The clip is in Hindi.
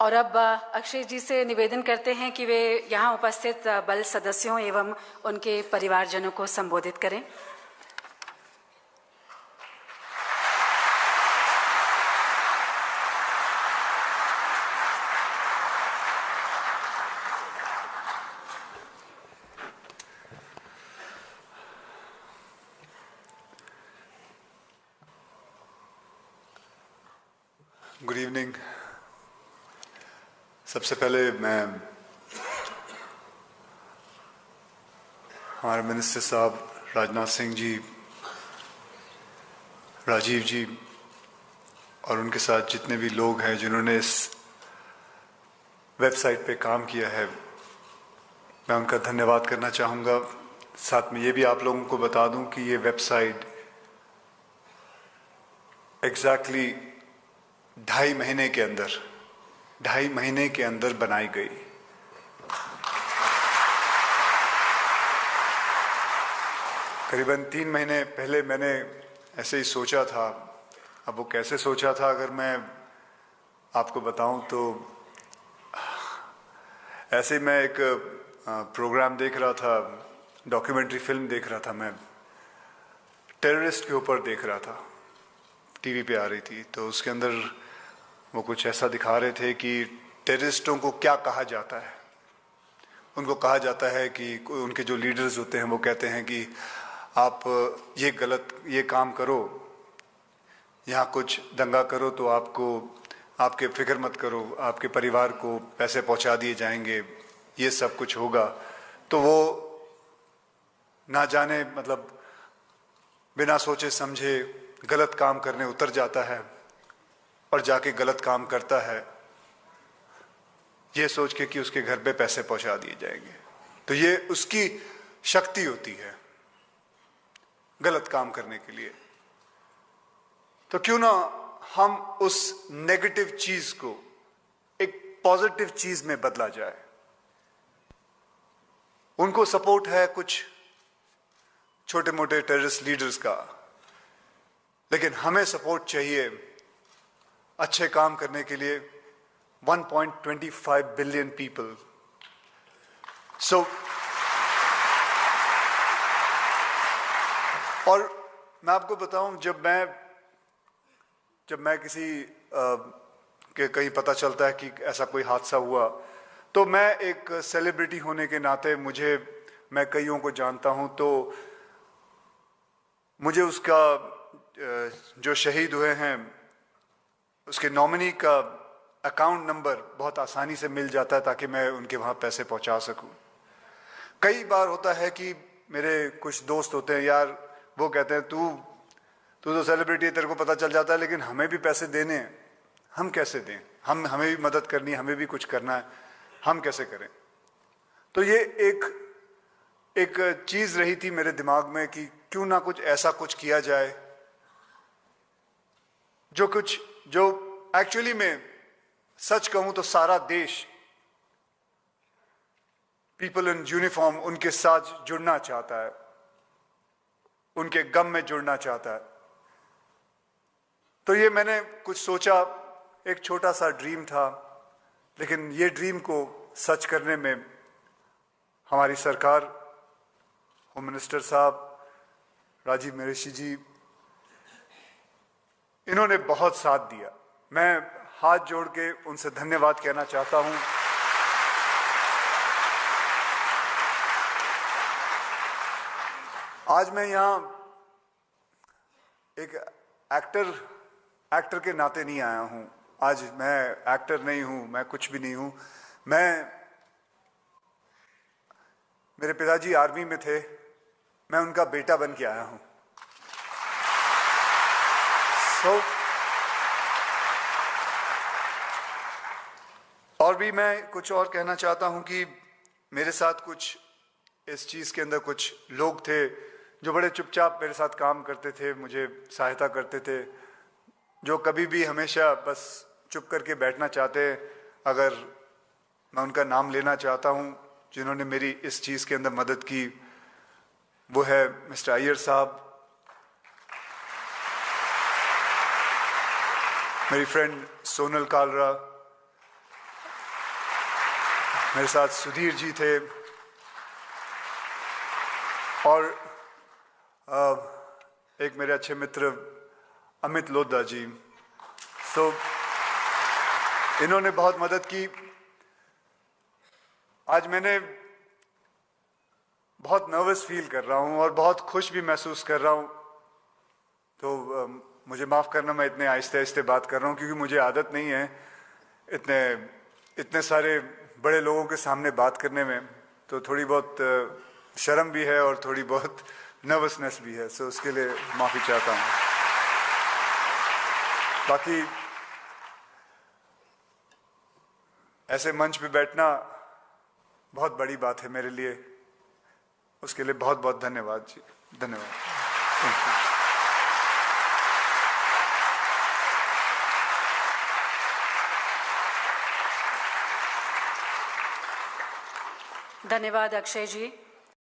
और अब अक्षय जी से निवेदन करते हैं कि वे यहाँ उपस्थित बल सदस्यों एवं उनके परिवारजनों को संबोधित करें। Good evening. सबसे पहले मैं हमारे मिनिस्टर साहब राजनाथ सिंह जी, राजीव जी और उनके साथ जितने भी लोग हैं जिन्होंने इस वेबसाइट पे काम किया है, मैं उनका धन्यवाद करना चाहूँगा। साथ में ये भी आप लोगों को बता दूं कि ये वेबसाइट एग्जैक्टली 2.5 महीने के अंदर बनाई गई। करीबन 3 महीने पहले मैंने ऐसे ही सोचा था। अब वो कैसे सोचा था अगर मैं आपको बताऊं तो ऐसे ही मैं एक प्रोग्राम देख रहा था, डॉक्यूमेंट्री फिल्म देख रहा था, मैं टेररिस्ट के ऊपर देख रहा था, टीवी पे आ रही थी। तो उसके अंदर वो कुछ ऐसा दिखा रहे थे कि टेररिस्टों को क्या कहा जाता है। उनको कहा जाता है कि उनके जो लीडर्स होते हैं वो कहते हैं कि आप ये काम करो, यहाँ कुछ दंगा करो तो आपके फिक्र मत करो, आपके परिवार को पैसे पहुँचा दिए जाएंगे, ये सब कुछ होगा। तो वो ना जाने मतलब बिना सोचे समझे गलत काम करने उतर जाता है और जाके गलत काम करता है, ये सोच के कि उसके घर पे पैसे पहुंचा दिए जाएंगे। तो ये उसकी शक्ति होती है गलत काम करने के लिए। तो क्यों ना हम उस नेगेटिव चीज को एक पॉजिटिव चीज में बदला जाए। उनको सपोर्ट है कुछ छोटे मोटे टेररिस्ट लीडर्स का, लेकिन हमें सपोर्ट चाहिए अच्छे काम करने के लिए 1.25 बिलियन पीपल। और मैं आपको बताऊं, जब मैं किसी के कहीं पता चलता है कि ऐसा कोई हादसा हुआ, तो मैं एक सेलिब्रिटी होने के नाते मैं कईयों को जानता हूं, तो मुझे उसका जो शहीद हुए हैं उसके नॉमिनी का अकाउंट नंबर बहुत आसानी से मिल जाता है ताकि मैं उनके वहां पैसे पहुंचा सकूं। कई बार होता है कि मेरे कुछ दोस्त होते हैं, यार वो कहते हैं तू तो सेलिब्रिटी है, तेरे को पता चल जाता है, लेकिन हमें भी पैसे देने हैं, हम कैसे दें? हमें भी मदद करनी है, हमें भी कुछ करना है, हम कैसे करें? तो ये एक चीज रही थी मेरे दिमाग में कि क्यों ना कुछ ऐसा कुछ किया जाए जो एक्चुअली में सच कहूं तो सारा देश पीपल इन यूनिफॉर्म उनके साथ जुड़ना चाहता है, उनके गम में जुड़ना चाहता है। तो ये मैंने कुछ सोचा, एक छोटा सा ड्रीम था, लेकिन ये ड्रीम को सच करने में हमारी सरकार, होम मिनिस्टर साहब राजीव महर्षि जी, इन्होंने बहुत साथ दिया। मैं हाथ जोड़ के उनसे धन्यवाद कहना चाहता हूं। आज मैं यहां एक एक्टर के नाते नहीं आया हूं। आज मैं एक्टर नहीं हूं, मैं कुछ भी नहीं हूं। मेरे पिताजी आर्मी में थे, मैं उनका बेटा बन के आया हूं। और भी मैं कुछ और कहना चाहता हूं कि मेरे साथ कुछ इस चीज के अंदर कुछ लोग थे जो बड़े चुपचाप मेरे साथ काम करते थे, मुझे सहायता करते थे, जो कभी भी हमेशा बस चुप करके बैठना चाहते। अगर मैं उनका नाम लेना चाहता हूं जिन्होंने मेरी इस चीज के अंदर मदद की, वो है मिस्टर अय्यर साहब, मेरी फ्रेंड सोनल कालरा, मेरे साथ सुधीर जी थे और एक मेरे अच्छे मित्र अमित लोधा जी। तो इन्होंने बहुत मदद की। आज मैंने बहुत नर्वस फील कर रहा हूं और बहुत खुश भी महसूस कर रहा हूं। तो मुझे माफ करना, मैं इतने आहिस्ते आहिस्ते बात कर रहा हूं क्योंकि मुझे आदत नहीं है इतने सारे बड़े लोगों के सामने बात करने में। तो थोड़ी बहुत शर्म भी है और थोड़ी बहुत नर्वसनेस भी है, सो उसके लिए माफी चाहता हूं। बाकी ऐसे मंच पे बैठना बहुत बड़ी बात है मेरे लिए, उसके लिए बहुत बहुत धन्यवाद जी, धन्यवाद। Thank you. धन्यवाद अक्षय जी।